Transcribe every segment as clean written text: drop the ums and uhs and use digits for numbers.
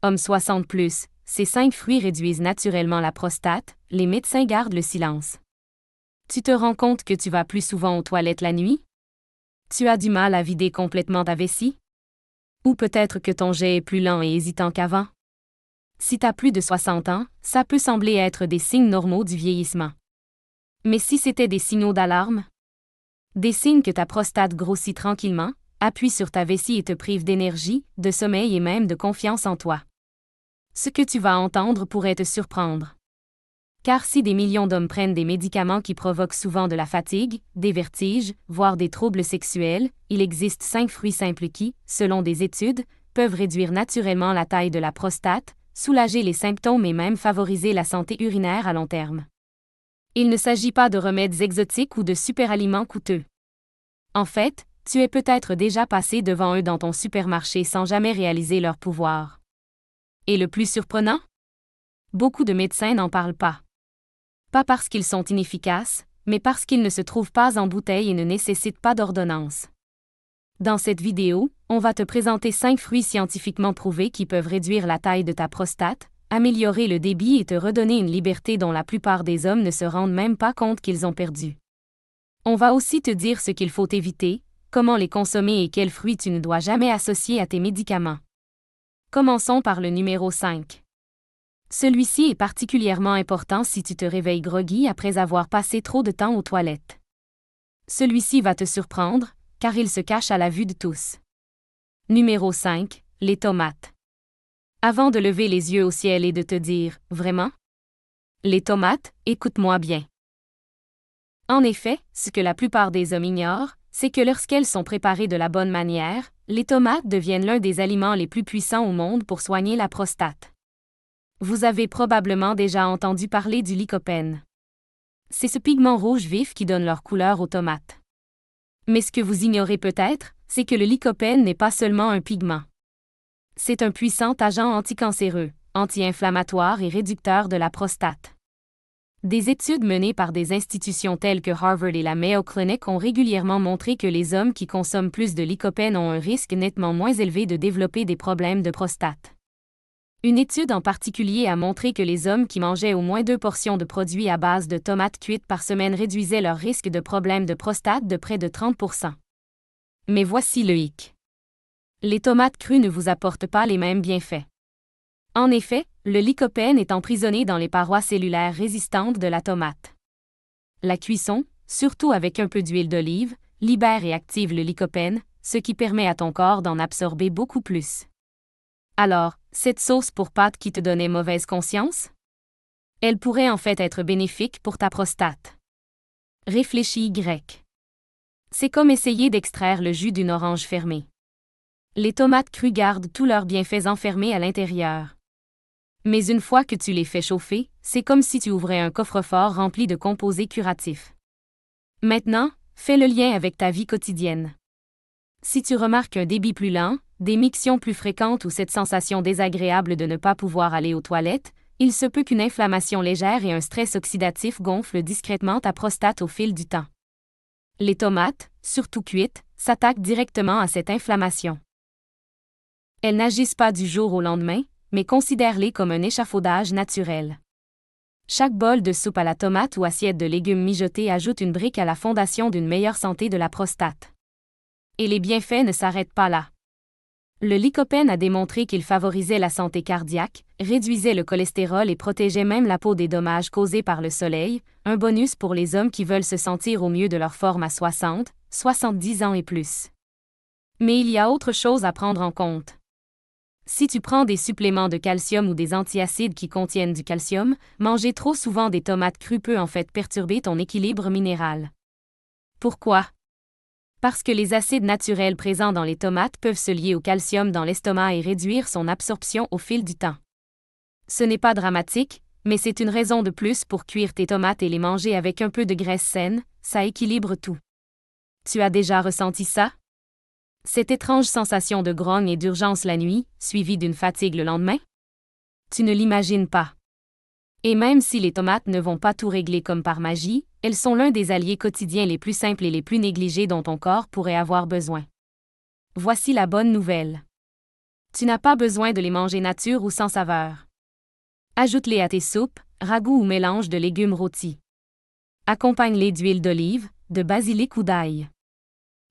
Homme 60+, ces 5 fruits réduisent naturellement la prostate, les médecins gardent le silence. Tu te rends compte que tu vas plus souvent aux toilettes la nuit? Tu as du mal à vider complètement ta vessie? Ou peut-être que ton jet est plus lent et hésitant qu'avant? Si t'as plus de 60 ans, ça peut sembler être des signes normaux du vieillissement. Mais si c'était des signaux d'alarme? Des signes que ta prostate grossit tranquillement, appuie sur ta vessie et te prive d'énergie, de sommeil et même de confiance en toi. Ce que tu vas entendre pourrait te surprendre. Car si des millions d'hommes prennent des médicaments qui provoquent souvent de la fatigue, des vertiges, voire des troubles sexuels, il existe 5 fruits simples qui, selon des études, peuvent réduire naturellement la taille de la prostate, soulager les symptômes et même favoriser la santé urinaire à long terme. Il ne s'agit pas de remèdes exotiques ou de superaliments coûteux. En fait, tu es peut-être déjà passé devant eux dans ton supermarché sans jamais réaliser leur pouvoir. Et le plus surprenant? Beaucoup de médecins n'en parlent pas. Pas parce qu'ils sont inefficaces, mais parce qu'ils ne se trouvent pas en bouteille et ne nécessitent pas d'ordonnance. Dans cette vidéo, on va te présenter 5 fruits scientifiquement prouvés qui peuvent réduire la taille de ta prostate, améliorer le débit et te redonner une liberté dont la plupart des hommes ne se rendent même pas compte qu'ils ont perdu. On va aussi te dire ce qu'il faut éviter, comment les consommer et quels fruits tu ne dois jamais associer à tes médicaments. Commençons par le numéro 5. Celui-ci est particulièrement important si tu te réveilles groggy après avoir passé trop de temps aux toilettes. Celui-ci va te surprendre, car il se cache à la vue de tous. Numéro 5, les tomates. Avant de lever les yeux au ciel et de te dire « Vraiment? » Les tomates, écoute-moi bien. En effet, ce que la plupart des hommes ignorent, c'est que lorsqu'elles sont préparées de la bonne manière, les tomates deviennent l'un des aliments les plus puissants au monde pour soigner la prostate. Vous avez probablement déjà entendu parler du lycopène. C'est ce pigment rouge vif qui donne leur couleur aux tomates. Mais ce que vous ignorez peut-être, c'est que le lycopène n'est pas seulement un pigment. C'est un puissant agent anticancéreux, anti-inflammatoire et réducteur de la prostate. Des études menées par des institutions telles que Harvard et la Mayo Clinic ont régulièrement montré que les hommes qui consomment plus de lycopène ont un risque nettement moins élevé de développer des problèmes de prostate. Une étude en particulier a montré que les hommes qui mangeaient au moins 2 portions de produits à base de tomates cuites par semaine réduisaient leur risque de problèmes de prostate de près de 30%. Mais voici le hic. Les tomates crues ne vous apportent pas les mêmes bienfaits. En effet, le lycopène est emprisonné dans les parois cellulaires résistantes de la tomate. La cuisson, surtout avec un peu d'huile d'olive, libère et active le lycopène, ce qui permet à ton corps d'en absorber beaucoup plus. Alors, cette sauce pour pâtes qui te donnait mauvaise conscience? Elle pourrait en fait être bénéfique pour ta prostate. Réfléchis grec. C'est comme essayer d'extraire le jus d'une orange fermée. Les tomates crues gardent tous leurs bienfaits enfermés à l'intérieur. Mais une fois que tu les fais chauffer, c'est comme si tu ouvrais un coffre-fort rempli de composés curatifs. Maintenant, fais le lien avec ta vie quotidienne. Si tu remarques un débit plus lent, des mictions plus fréquentes ou cette sensation désagréable de ne pas pouvoir aller aux toilettes, il se peut qu'une inflammation légère et un stress oxydatif gonflent discrètement ta prostate au fil du temps. Les tomates, surtout cuites, s'attaquent directement à cette inflammation. Elles n'agissent pas du jour au lendemain, mais considère-les comme un échafaudage naturel. Chaque bol de soupe à la tomate ou assiette de légumes mijotés ajoute une brique à la fondation d'une meilleure santé de la prostate. Et les bienfaits ne s'arrêtent pas là. Le lycopène a démontré qu'il favorisait la santé cardiaque, réduisait le cholestérol et protégeait même la peau des dommages causés par le soleil, un bonus pour les hommes qui veulent se sentir au mieux de leur forme à 60, 70 ans et plus. Mais il y a autre chose à prendre en compte. Si tu prends des suppléments de calcium ou des antiacides qui contiennent du calcium, manger trop souvent des tomates crues peut en fait perturber ton équilibre minéral. Pourquoi? Parce que les acides naturels présents dans les tomates peuvent se lier au calcium dans l'estomac et réduire son absorption au fil du temps. Ce n'est pas dramatique, mais c'est une raison de plus pour cuire tes tomates et les manger avec un peu de graisse saine, ça équilibre tout. Tu as déjà ressenti ça? Cette étrange sensation de grogne et d'urgence la nuit, suivie d'une fatigue le lendemain? Tu ne l'imagines pas. Et même si les tomates ne vont pas tout régler comme par magie, elles sont l'un des alliés quotidiens les plus simples et les plus négligés dont ton corps pourrait avoir besoin. Voici la bonne nouvelle. Tu n'as pas besoin de les manger nature ou sans saveur. Ajoute-les à tes soupes, ragoûts ou mélanges de légumes rôtis. Accompagne-les d'huile d'olive, de basilic ou d'ail.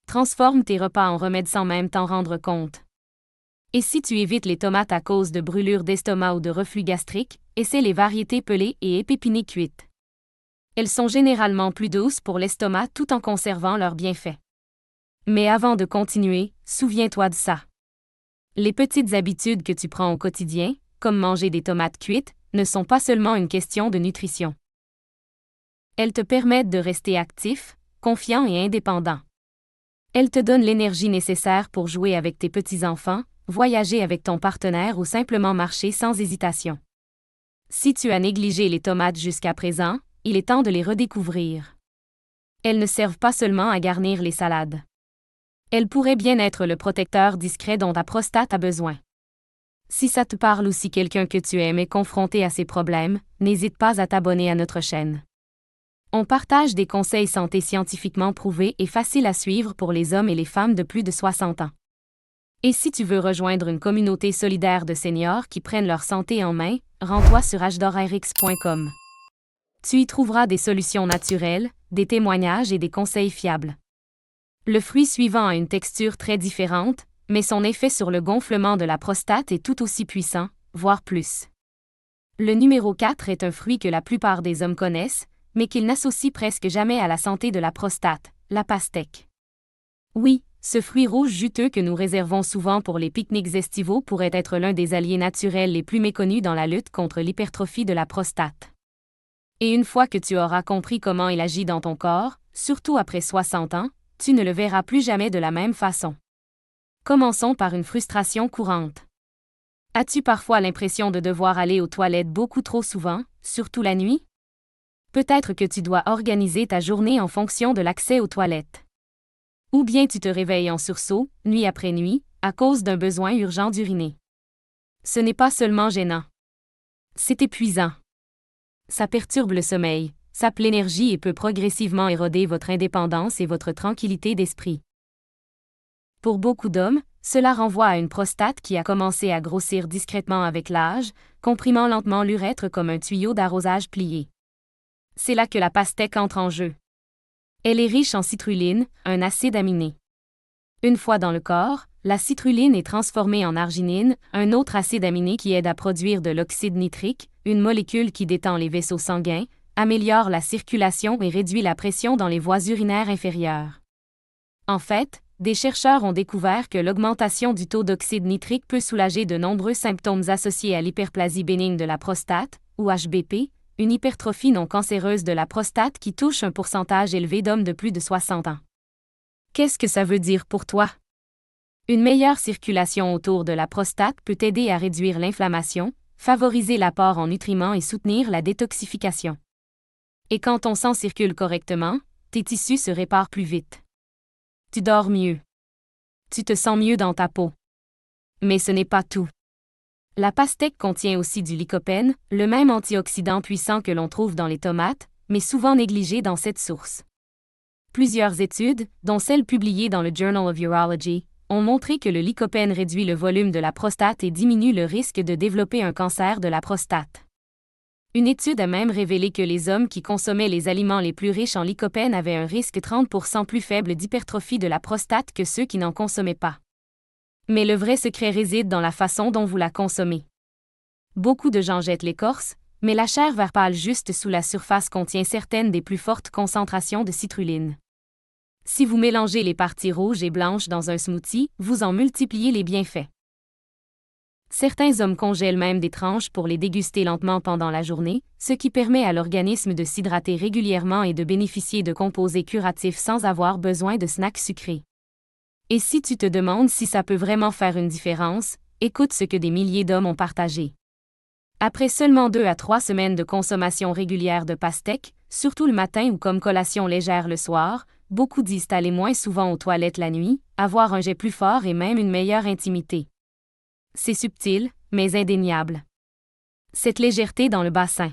Transforme tes repas en remèdes sans même t'en rendre compte. Et si tu évites les tomates à cause de brûlures d'estomac ou de reflux gastrique, essaie les variétés pelées et épepinées cuites. Elles sont généralement plus douces pour l'estomac tout en conservant leurs bienfaits. Mais avant de continuer, souviens-toi de ça. Les petites habitudes que tu prends au quotidien, comme manger des tomates cuites, ne sont pas seulement une question de nutrition. Elles te permettent de rester actif, confiant et indépendant. Elles te donnent l'énergie nécessaire pour jouer avec tes petits-enfants, voyager avec ton partenaire ou simplement marcher sans hésitation. Si tu as négligé les tomates jusqu'à présent, il est temps de les redécouvrir. Elles ne servent pas seulement à garnir les salades. Elles pourraient bien être le protecteur discret dont ta prostate a besoin. Si ça te parle ou si quelqu'un que tu aimes est confronté à ces problèmes, n'hésite pas à t'abonner à notre chaîne. On partage des conseils santé scientifiquement prouvés et faciles à suivre pour les hommes et les femmes de plus de 60 ans. Et si tu veux rejoindre une communauté solidaire de seniors qui prennent leur santé en main, rends-toi sur hdorrx.com. Tu y trouveras des solutions naturelles, des témoignages et des conseils fiables. Le fruit suivant a une texture très différente, mais son effet sur le gonflement de la prostate est tout aussi puissant, voire plus. Le numéro 4 est un fruit que la plupart des hommes connaissent, mais qu'ils n'associent presque jamais à la santé de la prostate, la pastèque. Oui, ce fruit rouge juteux que nous réservons souvent pour les pique-niques estivaux pourrait être l'un des alliés naturels les plus méconnus dans la lutte contre l'hypertrophie de la prostate. Et une fois que tu auras compris comment il agit dans ton corps, surtout après 60 ans, tu ne le verras plus jamais de la même façon. Commençons par une frustration courante. As-tu parfois l'impression de devoir aller aux toilettes beaucoup trop souvent, surtout la nuit? Peut-être que tu dois organiser ta journée en fonction de l'accès aux toilettes. Ou bien tu te réveilles en sursaut, nuit après nuit, à cause d'un besoin urgent d'uriner. Ce n'est pas seulement gênant. C'est épuisant. Ça perturbe le sommeil, sape l'énergie et peut progressivement éroder votre indépendance et votre tranquillité d'esprit. Pour beaucoup d'hommes, cela renvoie à une prostate qui a commencé à grossir discrètement avec l'âge, comprimant lentement l'urètre comme un tuyau d'arrosage plié. C'est là que la pastèque entre en jeu. Elle est riche en citrulline, un acide aminé. Une fois dans le corps, la citrulline est transformée en arginine, un autre acide aminé qui aide à produire de l'oxyde nitrique, une molécule qui détend les vaisseaux sanguins, améliore la circulation et réduit la pression dans les voies urinaires inférieures. En fait, des chercheurs ont découvert que l'augmentation du taux d'oxyde nitrique peut soulager de nombreux symptômes associés à l'hyperplasie bénigne de la prostate, ou HBP, une hypertrophie non cancéreuse de la prostate qui touche un pourcentage élevé d'hommes de plus de 60 ans. Qu'est-ce que ça veut dire pour toi? Une meilleure circulation autour de la prostate peut aider à réduire l'inflammation, favoriser l'apport en nutriments et soutenir la détoxification. Et quand ton sang circule correctement, tes tissus se réparent plus vite. Tu dors mieux. Tu te sens mieux dans ta peau. Mais ce n'est pas tout. La pastèque contient aussi du lycopène, le même antioxydant puissant que l'on trouve dans les tomates, mais souvent négligé dans cette source. Plusieurs études, dont celle publiée dans le Journal of Urology, ont montré que le lycopène réduit le volume de la prostate et diminue le risque de développer un cancer de la prostate. Une étude a même révélé que les hommes qui consommaient les aliments les plus riches en lycopène avaient un risque 30% plus faible d'hypertrophie de la prostate que ceux qui n'en consommaient pas. Mais le vrai secret réside dans la façon dont vous la consommez. Beaucoup de gens jettent l'écorce, mais la chair vert pâle juste sous la surface contient certaines des plus fortes concentrations de citrulline. Si vous mélangez les parties rouges et blanches dans un smoothie, vous en multipliez les bienfaits. Certains hommes congèlent même des tranches pour les déguster lentement pendant la journée, ce qui permet à l'organisme de s'hydrater régulièrement et de bénéficier de composés curatifs sans avoir besoin de snacks sucrés. Et si tu te demandes si ça peut vraiment faire une différence, écoute ce que des milliers d'hommes ont partagé. Après seulement 2 à 3 semaines de consommation régulière de pastèque, surtout le matin ou comme collation légère le soir, beaucoup disent aller moins souvent aux toilettes la nuit, avoir un jet plus fort et même une meilleure intimité. C'est subtil, mais indéniable. Cette légèreté dans le bassin.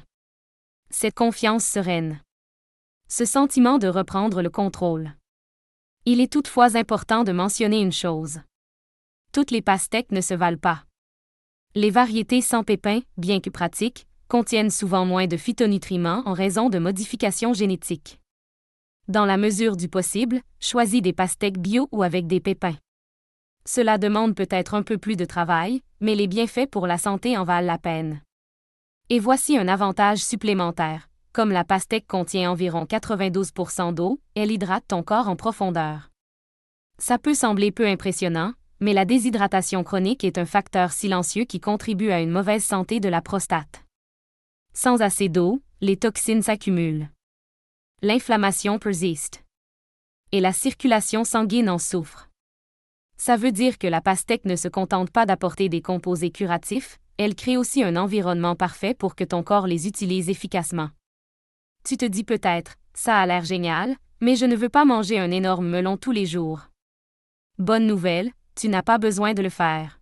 Cette confiance sereine. Ce sentiment de reprendre le contrôle. Il est toutefois important de mentionner une chose. toutes les pastèques ne se valent pas. Les variétés sans pépins, bien que pratiques, contiennent souvent moins de phytonutriments en raison de modifications génétiques. Dans la mesure du possible, choisis des pastèques bio ou avec des pépins. Cela demande peut-être un peu plus de travail, mais les bienfaits pour la santé en valent la peine. Et voici un avantage supplémentaire. Comme la pastèque contient environ 92% d'eau, elle hydrate ton corps en profondeur. Ça peut sembler peu impressionnant, mais la déshydratation chronique est un facteur silencieux qui contribue à une mauvaise santé de la prostate. Sans assez d'eau, les toxines s'accumulent. L'inflammation persiste. Et la circulation sanguine en souffre. Ça veut dire que la pastèque ne se contente pas d'apporter des composés curatifs, elle crée aussi un environnement parfait pour que ton corps les utilise efficacement. Tu te dis peut-être, ça a l'air génial, mais je ne veux pas manger un énorme melon tous les jours. Bonne nouvelle, tu n'as pas besoin de le faire.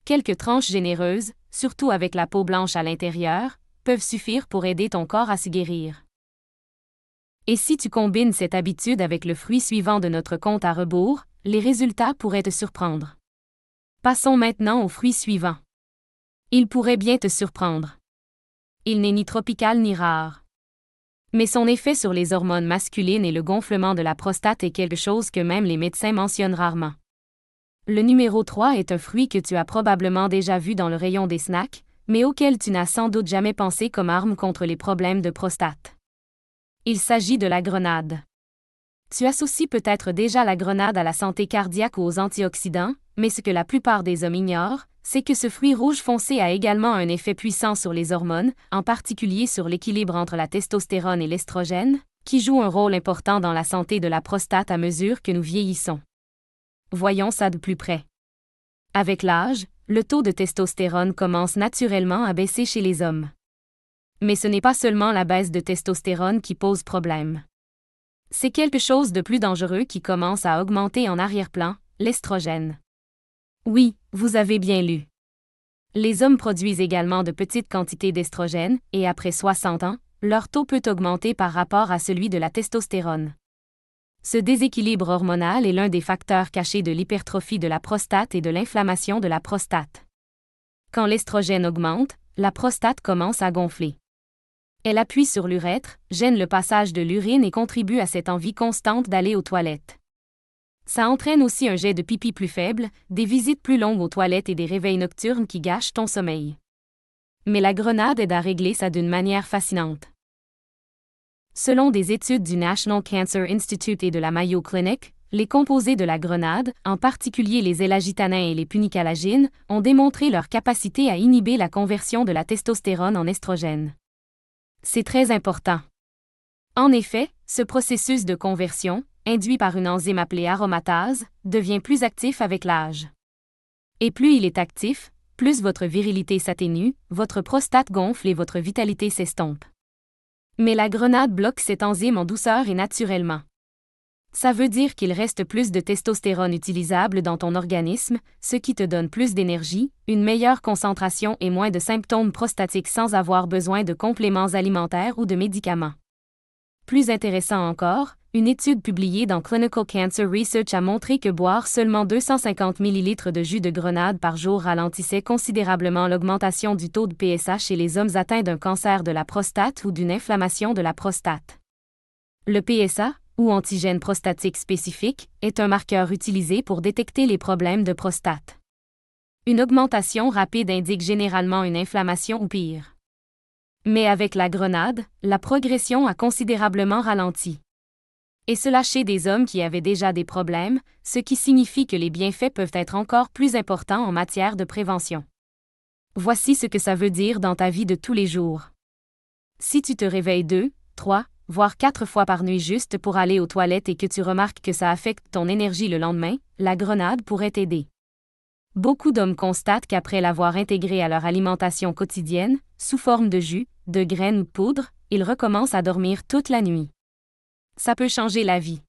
Quelques tranches généreuses, surtout avec la peau blanche à l'intérieur, peuvent suffire pour aider ton corps à se guérir. Et si tu combines cette habitude avec le fruit suivant de notre compte à rebours, les résultats pourraient te surprendre. Passons maintenant au fruit suivant. Il pourrait bien te surprendre. Il n'est ni tropical ni rare. Mais son effet sur les hormones masculines et le gonflement de la prostate est quelque chose que même les médecins mentionnent rarement. Le numéro 3 est un fruit que tu as probablement déjà vu dans le rayon des snacks, mais auquel tu n'as sans doute jamais pensé comme arme contre les problèmes de prostate. Il s'agit de la grenade. Tu associes peut-être déjà la grenade à la santé cardiaque ou aux antioxydants, mais ce que la plupart des hommes ignorent, c'est que ce fruit rouge foncé a également un effet puissant sur les hormones, en particulier sur l'équilibre entre la testostérone et l'estrogène, qui joue un rôle important dans la santé de la prostate à mesure que nous vieillissons. Voyons ça de plus près. Avec l'âge, le taux de testostérone commence naturellement à baisser chez les hommes. Mais ce n'est pas seulement la baisse de testostérone qui pose problème. C'est quelque chose de plus dangereux qui commence à augmenter en arrière-plan, l'estrogène. Oui, vous avez bien lu. Les hommes produisent également de petites quantités d'estrogène, et après 60 ans, leur taux peut augmenter par rapport à celui de la testostérone. Ce déséquilibre hormonal est l'un des facteurs cachés de l'hypertrophie de la prostate et de l'inflammation de la prostate. Quand l'estrogène augmente, la prostate commence à gonfler. Elle appuie sur l'urètre, gêne le passage de l'urine et contribue à cette envie constante d'aller aux toilettes. Ça entraîne aussi un jet de pipi plus faible, des visites plus longues aux toilettes et des réveils nocturnes qui gâchent ton sommeil. Mais la grenade aide à régler ça d'une manière fascinante. Selon des études du National Cancer Institute et de la Mayo Clinic, les composés de la grenade, en particulier les élagitanins et les punicalagines, ont démontré leur capacité à inhiber la conversion de la testostérone en estrogène. C'est très important. En effet, ce processus de conversion, induit par une enzyme appelée aromatase, devient plus actif avec l'âge. Et plus il est actif, plus votre virilité s'atténue, votre prostate gonfle et votre vitalité s'estompe. Mais la grenade bloque cette enzyme en douceur et naturellement. Ça veut dire qu'il reste plus de testostérone utilisable dans ton organisme, ce qui te donne plus d'énergie, une meilleure concentration et moins de symptômes prostatiques sans avoir besoin de compléments alimentaires ou de médicaments. Plus intéressant encore, une étude publiée dans Clinical Cancer Research a montré que boire seulement 250 ml de jus de grenade par jour ralentissait considérablement l'augmentation du taux de PSA chez les hommes atteints d'un cancer de la prostate ou d'une inflammation de la prostate. Le PSA, ou antigène prostatique spécifique, est un marqueur utilisé pour détecter les problèmes de prostate. Une augmentation rapide indique généralement une inflammation ou pire. Mais avec la grenade, la progression a considérablement ralenti. Et cela chez des hommes qui avaient déjà des problèmes, ce qui signifie que les bienfaits peuvent être encore plus importants en matière de prévention. Voici ce que ça veut dire dans ta vie de tous les jours. Si tu te réveilles 2, 3, voire 4 fois par nuit juste pour aller aux toilettes et que tu remarques que ça affecte ton énergie le lendemain, la grenade pourrait t'aider. Beaucoup d'hommes constatent qu'après l'avoir intégrée à leur alimentation quotidienne, sous forme de jus, de graines ou de poudre, ils recommencent à dormir toute la nuit. Ça peut changer la vie.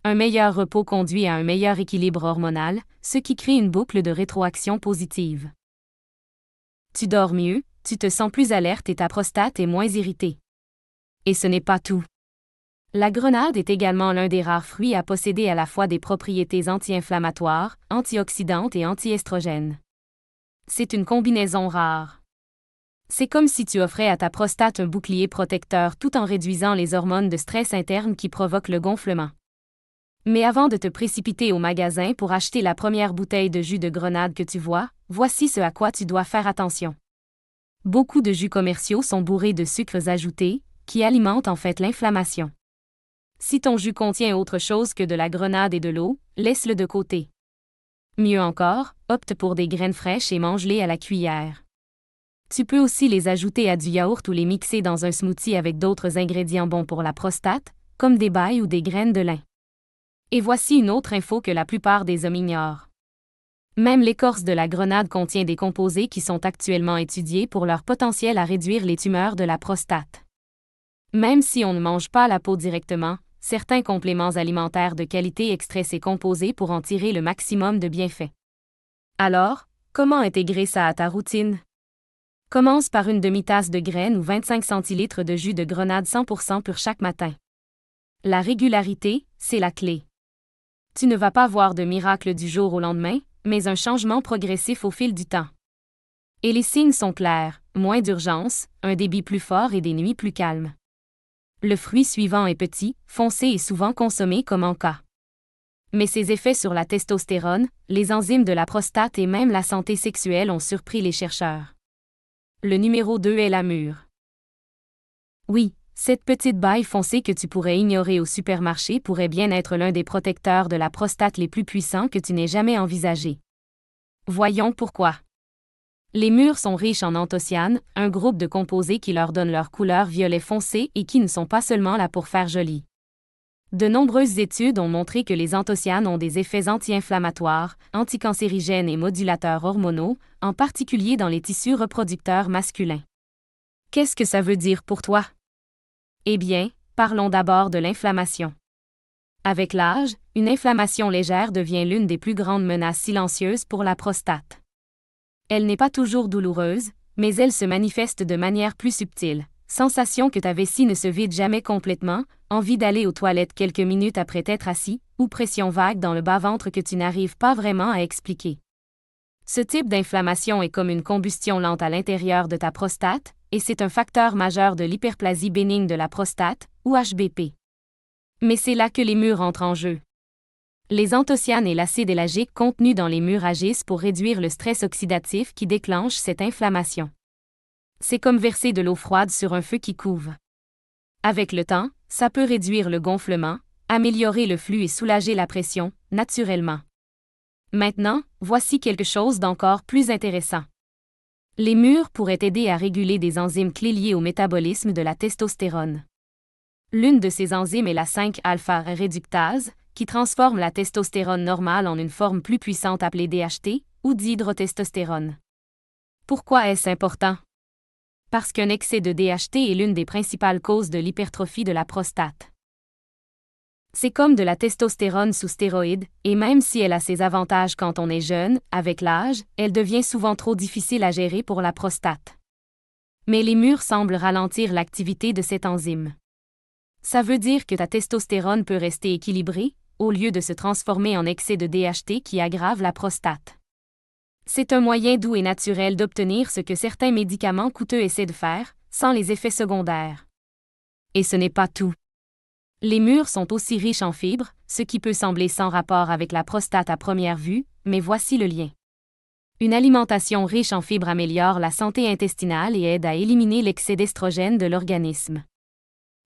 Un meilleur repos conduit à un meilleur équilibre hormonal, ce qui crée une boucle de rétroaction positive. Tu dors mieux, tu te sens plus alerte et ta prostate est moins irritée. Et ce n'est pas tout. La grenade est également l'un des rares fruits à posséder à la fois des propriétés anti-inflammatoires, antioxydantes et anti-estrogènes. C'est une combinaison rare. C'est comme si tu offrais à ta prostate un bouclier protecteur tout en réduisant les hormones de stress interne qui provoquent le gonflement. Mais avant de te précipiter au magasin pour acheter la première bouteille de jus de grenade que tu vois, voici ce à quoi tu dois faire attention. Beaucoup de jus commerciaux sont bourrés de sucres ajoutés, qui alimentent en fait l'inflammation. Si ton jus contient autre chose que de la grenade et de l'eau, laisse-le de côté. Mieux encore, opte pour des graines fraîches et mange-les à la cuillère. Tu peux aussi les ajouter à du yaourt ou les mixer dans un smoothie avec d'autres ingrédients bons pour la prostate, comme des bailles ou des graines de lin. Et voici une autre info que la plupart des hommes ignorent. Même l'écorce de la grenade contient des composés qui sont actuellement étudiés pour leur potentiel à réduire les tumeurs de la prostate. Même si on ne mange pas la peau directement, certains compléments alimentaires de qualité extraient ces composés pour en tirer le maximum de bienfaits. Alors, comment intégrer ça à ta routine? Commence par une demi-tasse de graines ou 25 centilitres de jus de grenade 100% pur chaque matin. La régularité, c'est la clé. Tu ne vas pas voir de miracle du jour au lendemain, mais un changement progressif au fil du temps. Et les signes sont clairs, moins d'urgence, un débit plus fort et des nuits plus calmes. Le fruit suivant est petit, foncé et souvent consommé comme en cas. Mais ses effets sur la testostérone, les enzymes de la prostate et même la santé sexuelle ont surpris les chercheurs. Le numéro 2 est la mûre. Oui, cette petite baille foncée que tu pourrais ignorer au supermarché pourrait bien être l'un des protecteurs de la prostate les plus puissants que tu n'aies jamais envisagé. Voyons pourquoi. Les mûres sont riches en anthocyanes, un groupe de composés qui leur donne leur couleur violet foncé et qui ne sont pas seulement là pour faire joli. De nombreuses études ont montré que les anthocyanes ont des effets anti-inflammatoires, anticancérigènes et modulateurs hormonaux, en particulier dans les tissus reproducteurs masculins. Qu'est-ce que ça veut dire pour toi? Eh bien, parlons d'abord de l'inflammation. Avec l'âge, une inflammation légère devient l'une des plus grandes menaces silencieuses pour la prostate. Elle n'est pas toujours douloureuse, mais elle se manifeste de manière plus subtile. Sensation que ta vessie ne se vide jamais complètement, envie d'aller aux toilettes quelques minutes après t'être assis, ou pression vague dans le bas-ventre que tu n'arrives pas vraiment à expliquer. Ce type d'inflammation est comme une combustion lente à l'intérieur de ta prostate, et c'est un facteur majeur de l'hyperplasie bénigne de la prostate, ou HBP. Mais c'est là que les mûres entrent en jeu. Les anthocyanes et l'acide éllagique contenus dans les mûres agissent pour réduire le stress oxydatif qui déclenche cette inflammation. C'est comme verser de l'eau froide sur un feu qui couve. Avec le temps, ça peut réduire le gonflement, améliorer le flux et soulager la pression, naturellement. Maintenant, voici quelque chose d'encore plus intéressant. Les mûres pourraient aider à réguler des enzymes clés liées au métabolisme de la testostérone. L'une de ces enzymes est la 5-alpha-réductase, qui transforme la testostérone normale en une forme plus puissante appelée DHT, ou dihydrotestostérone. Pourquoi est-ce important? Parce qu'un excès de DHT est l'une des principales causes de l'hypertrophie de la prostate. C'est comme de la testostérone sous stéroïdes, et même si elle a ses avantages quand on est jeune, avec l'âge, elle devient souvent trop difficile à gérer pour la prostate. Mais les mûres semblent ralentir l'activité de cette enzyme. Ça veut dire que ta testostérone peut rester équilibrée, au lieu de se transformer en excès de DHT qui aggrave la prostate. C'est un moyen doux et naturel d'obtenir ce que certains médicaments coûteux essaient de faire, sans les effets secondaires. Et ce n'est pas tout. Les mûres sont aussi riches en fibres, ce qui peut sembler sans rapport avec la prostate à première vue, mais voici le lien. Une alimentation riche en fibres améliore la santé intestinale et aide à éliminer l'excès d'estrogène de l'organisme.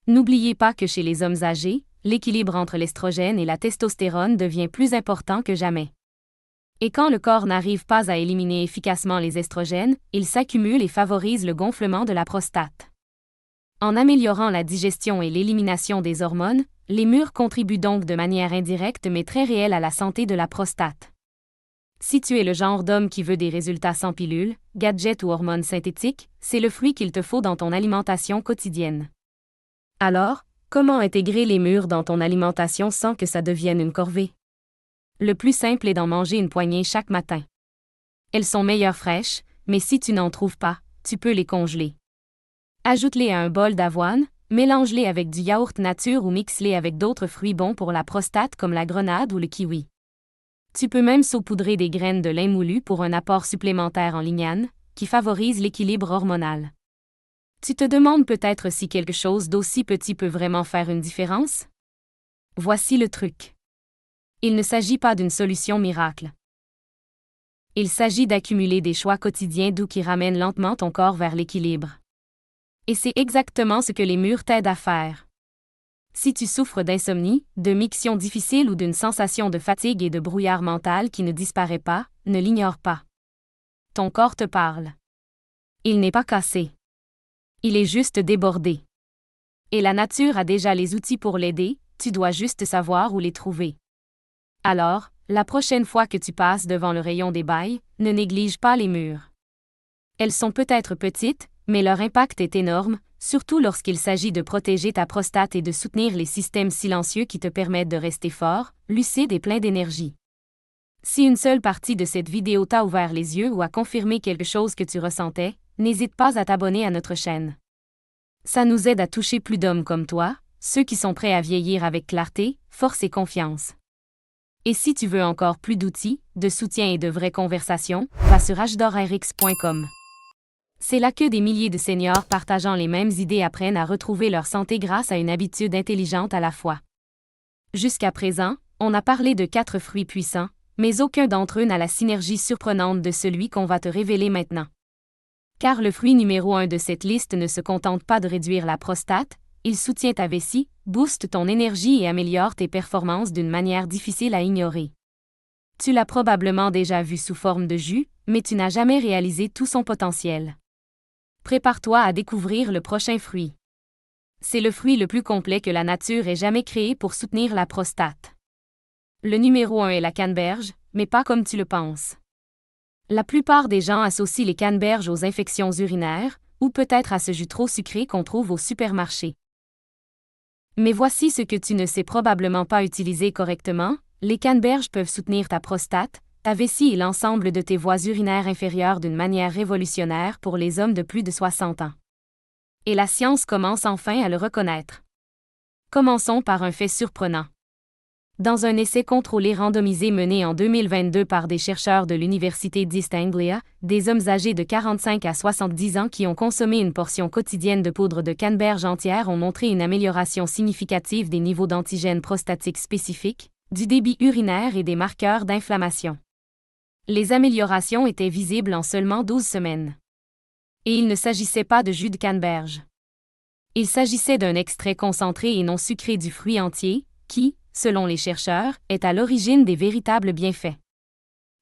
N'oubliez pas que chez les hommes âgés, l'équilibre entre l'estrogène et la testostérone devient plus important que jamais. Et quand le corps n'arrive pas à éliminer efficacement les estrogènes, ils s'accumulent et favorisent le gonflement de la prostate. En améliorant la digestion et l'élimination des hormones, les mûres contribuent donc de manière indirecte mais très réelle à la santé de la prostate. Si tu es le genre d'homme qui veut des résultats sans pilule, gadgets ou hormones synthétiques, c'est le fruit qu'il te faut dans ton alimentation quotidienne. Alors, comment intégrer les mûres dans ton alimentation sans que ça devienne une corvée? Le plus simple est d'en manger une poignée chaque matin. Elles sont meilleures fraîches, mais si tu n'en trouves pas, tu peux les congeler. Ajoute-les à un bol d'avoine, mélange-les avec du yaourt nature ou mixe-les avec d'autres fruits bons pour la prostate comme la grenade ou le kiwi. Tu peux même saupoudrer des graines de lin moulu pour un apport supplémentaire en lignane, qui favorise l'équilibre hormonal. Tu te demandes peut-être si quelque chose d'aussi petit peut vraiment faire une différence? Voici le truc. Il ne s'agit pas d'une solution miracle. Il s'agit d'accumuler des choix quotidiens doux qui ramènent lentement ton corps vers l'équilibre. Et c'est exactement ce que les mûres t'aident à faire. Si tu souffres d'insomnie, de miction difficile ou d'une sensation de fatigue et de brouillard mental qui ne disparaît pas, ne l'ignore pas. Ton corps te parle. Il n'est pas cassé. Il est juste débordé. Et la nature a déjà les outils pour l'aider, tu dois juste savoir où les trouver. Alors, la prochaine fois que tu passes devant le rayon des bails, ne néglige pas les mûres. Elles sont peut-être petites, mais leur impact est énorme, surtout lorsqu'il s'agit de protéger ta prostate et de soutenir les systèmes silencieux qui te permettent de rester fort, lucide et plein d'énergie. Si une seule partie de cette vidéo t'a ouvert les yeux ou a confirmé quelque chose que tu ressentais, n'hésite pas à t'abonner à notre chaîne. Ça nous aide à toucher plus d'hommes comme toi, ceux qui sont prêts à vieillir avec clarté, force et confiance. Et si tu veux encore plus d'outils, de soutien et de vraies conversations, va sur hdorrx.com. C'est là que des milliers de seniors partageant les mêmes idées apprennent à retrouver leur santé grâce à une habitude intelligente à la fois. Jusqu'à présent, on a parlé de 4 fruits puissants, mais aucun d'entre eux n'a la synergie surprenante de celui qu'on va te révéler maintenant. Car le fruit numéro 1 de cette liste ne se contente pas de réduire la prostate, il soutient ta vessie, booste ton énergie et améliore tes performances d'une manière difficile à ignorer. Tu l'as probablement déjà vu sous forme de jus, mais tu n'as jamais réalisé tout son potentiel. Prépare-toi à découvrir le prochain fruit. C'est le fruit le plus complet que la nature ait jamais créé pour soutenir la prostate. Le numéro 1 est la canneberge, mais pas comme tu le penses. La plupart des gens associent les canneberges aux infections urinaires, ou peut-être à ce jus trop sucré qu'on trouve au supermarché. Mais voici ce que tu ne sais probablement pas utiliser correctement, les canneberges peuvent soutenir ta prostate, ta vessie et l'ensemble de tes voies urinaires inférieures d'une manière révolutionnaire pour les hommes de plus de 60 ans. Et la science commence enfin à le reconnaître. Commençons par un fait surprenant. Dans un essai contrôlé randomisé mené en 2022 par des chercheurs de l'Université d'East Anglia, des hommes âgés de 45 à 70 ans qui ont consommé une portion quotidienne de poudre de canneberge entière ont montré une amélioration significative des niveaux d'antigènes prostatiques spécifiques, du débit urinaire et des marqueurs d'inflammation. Les améliorations étaient visibles en seulement 12 semaines. Et il ne s'agissait pas de jus de canneberge. Il s'agissait d'un extrait concentré et non sucré du fruit entier, qui, selon les chercheurs, est à l'origine des véritables bienfaits.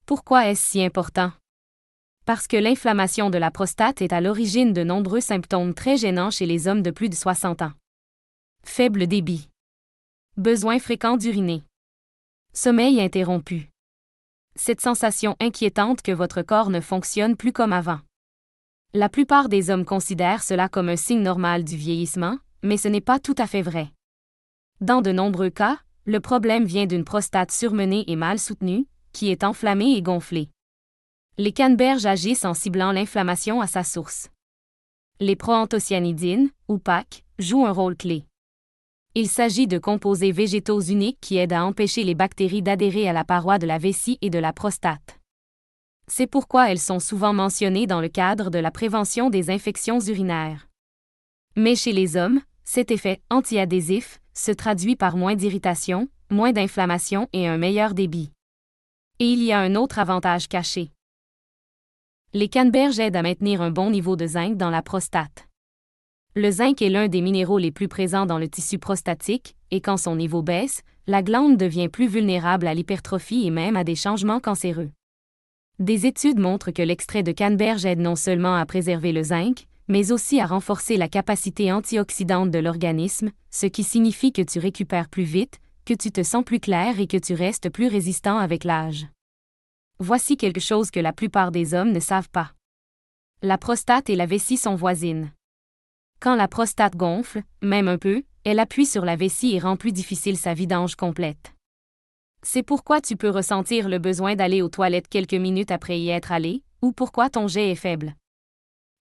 Pourquoi est-ce si important? Parce que l'inflammation de la prostate est à l'origine de nombreux symptômes très gênants chez les hommes de plus de 60 ans. Faible débit. Besoin fréquent d'uriner. Sommeil interrompu. Cette sensation inquiétante que votre corps ne fonctionne plus comme avant. La plupart des hommes considèrent cela comme un signe normal du vieillissement, mais ce n'est pas tout à fait vrai. Dans de nombreux cas, le problème vient d'une prostate surmenée et mal soutenue, qui est enflammée et gonflée. Les canneberges agissent en ciblant l'inflammation à sa source. Les proanthocyanidines, ou PAC, jouent un rôle clé. Il s'agit de composés végétaux uniques qui aident à empêcher les bactéries d'adhérer à la paroi de la vessie et de la prostate. C'est pourquoi elles sont souvent mentionnées dans le cadre de la prévention des infections urinaires. Mais chez les hommes, cet effet antiadhésif se traduit par moins d'irritation, moins d'inflammation et un meilleur débit. Et il y a un autre avantage caché. Les canneberges aident à maintenir un bon niveau de zinc dans la prostate. Le zinc est l'un des minéraux les plus présents dans le tissu prostatique, et quand son niveau baisse, la glande devient plus vulnérable à l'hypertrophie et même à des changements cancéreux. Des études montrent que l'extrait de canneberge aide non seulement à préserver le zinc, mais aussi à renforcer la capacité antioxydante de l'organisme, ce qui signifie que tu récupères plus vite, que tu te sens plus clair et que tu restes plus résistant avec l'âge. Voici quelque chose que la plupart des hommes ne savent pas. La prostate et la vessie sont voisines. Quand la prostate gonfle, même un peu, elle appuie sur la vessie et rend plus difficile sa vidange complète. C'est pourquoi tu peux ressentir le besoin d'aller aux toilettes quelques minutes après y être allé, ou pourquoi ton jet est faible.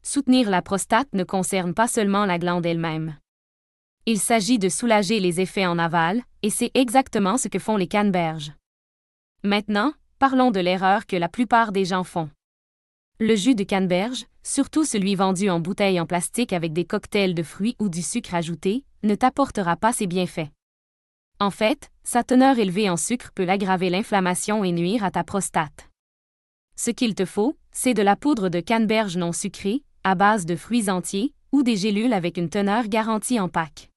Soutenir la prostate ne concerne pas seulement la glande elle-même. Il s'agit de soulager les effets en aval, et c'est exactement ce que font les canneberges. Maintenant, parlons de l'erreur que la plupart des gens font. Le jus de canneberge, surtout celui vendu en bouteille en plastique avec des cocktails de fruits ou du sucre ajouté, ne t'apportera pas ses bienfaits. En fait, sa teneur élevée en sucre peut aggraver l'inflammation et nuire à ta prostate. Ce qu'il te faut, c'est de la poudre de canneberge non sucrée, à base de fruits entiers, ou des gélules avec une teneur garantie en pack.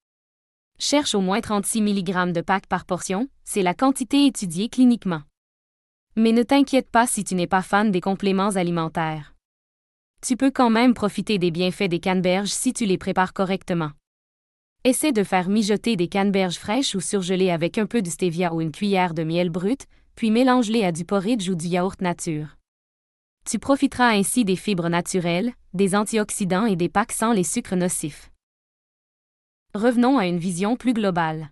Cherche au moins 36 mg de pack par portion, c'est la quantité étudiée cliniquement. Mais ne t'inquiète pas si tu n'es pas fan des compléments alimentaires. Tu peux quand même profiter des bienfaits des canneberges si tu les prépares correctement. Essaie de faire mijoter des canneberges fraîches ou surgelées avec un peu de stevia ou une cuillère de miel brut, puis mélange-les à du porridge ou du yaourt nature. Tu profiteras ainsi des fibres naturelles, des antioxydants et des packs sans les sucres nocifs. Revenons à une vision plus globale.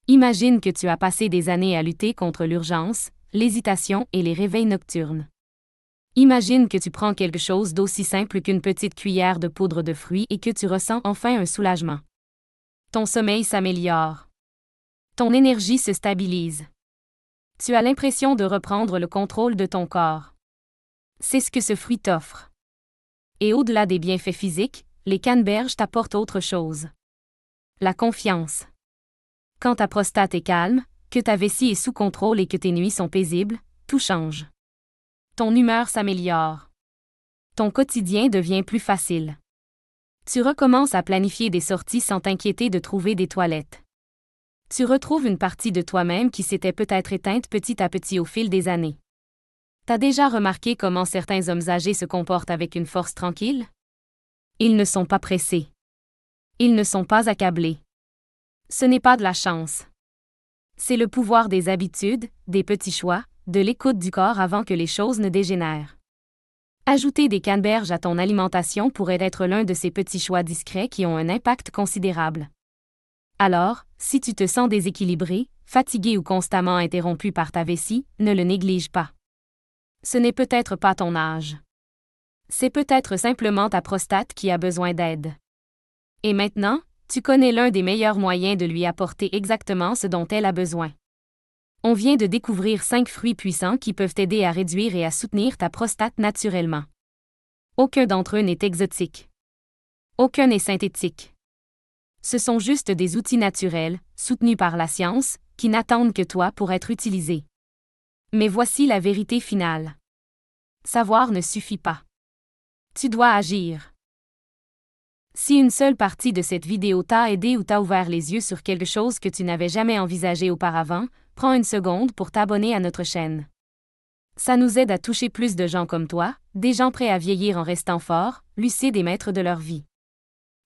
Imagine que tu as passé des années à lutter contre l'urgence, l'hésitation et les réveils nocturnes. Imagine que tu prends quelque chose d'aussi simple qu'une petite cuillère de poudre de fruits et que tu ressens enfin un soulagement. Ton sommeil s'améliore. Ton énergie se stabilise. Tu as l'impression de reprendre le contrôle de ton corps. C'est ce que ce fruit t'offre. Et au-delà des bienfaits physiques, les canneberges t'apportent autre chose. La confiance. Quand ta prostate est calme, que ta vessie est sous contrôle et que tes nuits sont paisibles, tout change. Ton humeur s'améliore. Ton quotidien devient plus facile. Tu recommences à planifier des sorties sans t'inquiéter de trouver des toilettes. Tu retrouves une partie de toi-même qui s'était peut-être éteinte petit à petit au fil des années. T'as déjà remarqué comment certains hommes âgés se comportent avec une force tranquille? Ils ne sont pas pressés. Ils ne sont pas accablés. Ce n'est pas de la chance. C'est le pouvoir des habitudes, des petits choix, de l'écoute du corps avant que les choses ne dégénèrent. Ajouter des canneberges à ton alimentation pourrait être l'un de ces petits choix discrets qui ont un impact considérable. Alors, si tu te sens déséquilibré, fatigué ou constamment interrompu par ta vessie, ne le néglige pas. Ce n'est peut-être pas ton âge. C'est peut-être simplement ta prostate qui a besoin d'aide. Et maintenant, tu connais l'un des meilleurs moyens de lui apporter exactement ce dont elle a besoin. On vient de découvrir 5 fruits puissants qui peuvent t'aider à réduire et à soutenir ta prostate naturellement. Aucun d'entre eux n'est exotique. Aucun n'est synthétique. Ce sont juste des outils naturels, soutenus par la science, qui n'attendent que toi pour être utilisés. Mais voici la vérité finale. Savoir ne suffit pas. Tu dois agir. Si une seule partie de cette vidéo t'a aidé ou t'a ouvert les yeux sur quelque chose que tu n'avais jamais envisagé auparavant, prends une seconde pour t'abonner à notre chaîne. Ça nous aide à toucher plus de gens comme toi, des gens prêts à vieillir en restant forts, lucides et maîtres de leur vie.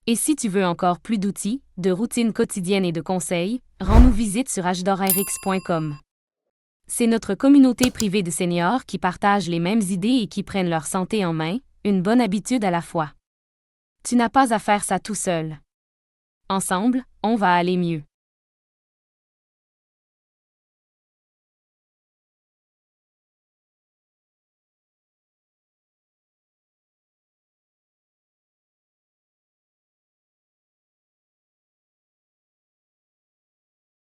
Et si tu veux encore plus d'outils, de routines quotidiennes et de conseils, rends-nous visite sur hdorrx.com. C'est notre communauté privée de seniors qui partagent les mêmes idées et qui prennent leur santé en main, une bonne habitude à la fois. Tu n'as pas à faire ça tout seul. Ensemble, on va aller mieux.